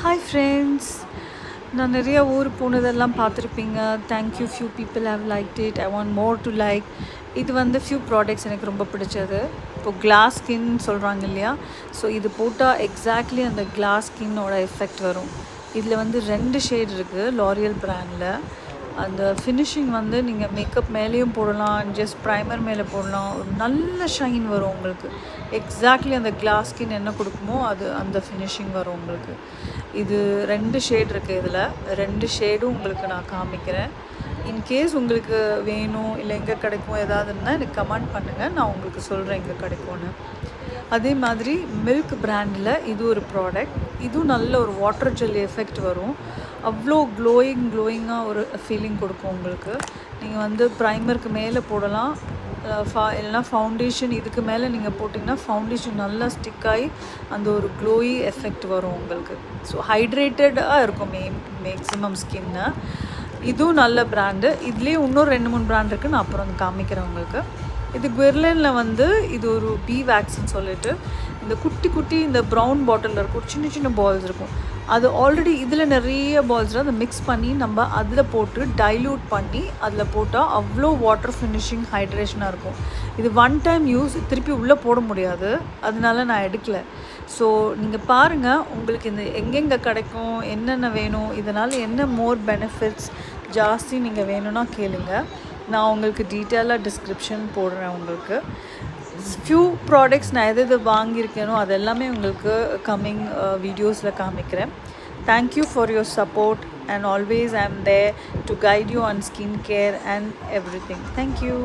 Hi friends, நான் நிறைய ஊர் போனதெல்லாம் பார்த்துருப்பீங்க. Thank you few people have liked it. I want more to like. இது வந்து ஃபியூ ப்ராடக்ட்ஸ் எனக்கு ரொம்ப பிடிச்சது. இப்போது கிளாஸ் ஸ்கின் சொல்கிறாங்க இல்லையா, ஸோ இது போட்டால் எக்ஸாக்ட்லி அந்த கிளாஸ் ஸ்கின்னோட எஃபெக்ட் வரும். இதில் வந்து 2 ஷேட் இருக்குது லாரியல் பிராண்டில். அந்த ஃபினிஷிங் வந்து நீங்கள் மேக்கப் மேலேயும் போடலாம், ஜஸ்ட் ப்ரைமர் மேலே போடலாம். ஒரு நல்ல ஷைன் வரும் உங்களுக்கு. எக்ஸாக்ட்லி அந்த கிளாஸ் ஸ்கின் என்ன கொடுக்குமோ அது அந்த ஃபினிஷிங் வரும் உங்களுக்கு. இது 2 ஷேட் இருக்குது. இதில் 2 ஷேடும் உங்களுக்கு நான் காமிக்கிறேன். இன்கேஸ் உங்களுக்கு வேணும் இல்லை எங்கே கிடைக்கும் ஏதாவதுன்னா எனக்கு கமெண்ட் பண்ணுங்கள், நான் உங்களுக்கு சொல்கிறேன் எங்கே கிடைக்கும்னு. அதே மாதிரி மில்க் பிராண்டில் இது ஒரு ப்ராடக்ட். இதுவும் நல்ல ஒரு வாட்டர் ஜெல்லி எஃபெக்ட் வரும். அவ்வளோ க்ளோயிங்காக ஒரு ஃபீலிங் கொடுக்கும் உங்களுக்கு. நீங்கள் வந்து ப்ரைமருக்கு மேலே போடலாம், இல்லைனா ஃபவுண்டேஷன் இதுக்கு மேலே நீங்கள் போட்டிங்கன்னா ஃபவுண்டேஷன் நல்லா ஸ்டிக் ஆகி அந்த ஒரு க்ளோயி எஃபெக்ட் வரும் உங்களுக்கு. ஸோ ஹைட்ரேட்டடாக இருக்கும் மேக்ஸிமம் ஸ்கின்னு. இதுவும் நல்ல பிராண்டு. இதுலேயே இன்னும் 2-3 பிராண்ட் இருக்குது, நான் அப்புறம் காமிக்கிறேன் உங்களுக்கு. இது குவெர்லைனில் வந்து இது ஒரு பி வேக்ஸ்ன்னு சொல்லிட்டு இந்த குட்டி இந்த ப்ரௌன் பாட்டிலில் இருக்கும், சின்ன பால்ஸ் இருக்கும். அது ஆல்ரெடி இதில் நிறைய பால்ஸில் அதை மிக்ஸ் பண்ணி நம்ம அதில் போட்டு டைல்யூட் பண்ணி அதில் போட்டால் அவ்வளோ வாட்டர் ஃபினிஷிங் ஹைட்ரேஷனாக இருக்கும். இது 1 டைம் யூஸ், திருப்பி உள்ளே போட முடியாது, அதனால நான் எடுக்கலை. ஸோ நீங்கள் பாருங்கள் உங்களுக்கு இந்த எங்கெங்கே கிடைக்கும், என்னென்ன வேணும், இதனால் என்ன மோர் பெனிஃபிட்ஸ் ஜாஸ்தி நீங்கள் வேணும்னா கேளுங்க. நான் உங்களுக்கு டீட்டெயிலாக டிஸ்கிரிப்ஷன் போடுறேன். உங்களுக்கு ஃபியூ ப்ராடக்ட்ஸ் நான் எது வாங்கியிருக்கேனோ அது எல்லாமே உங்களுக்கு கம்மிங் வீடியோஸில் காமிக்கிறேன். Thank you for your support and always I am there to guide you on skin care and everything. Thank you.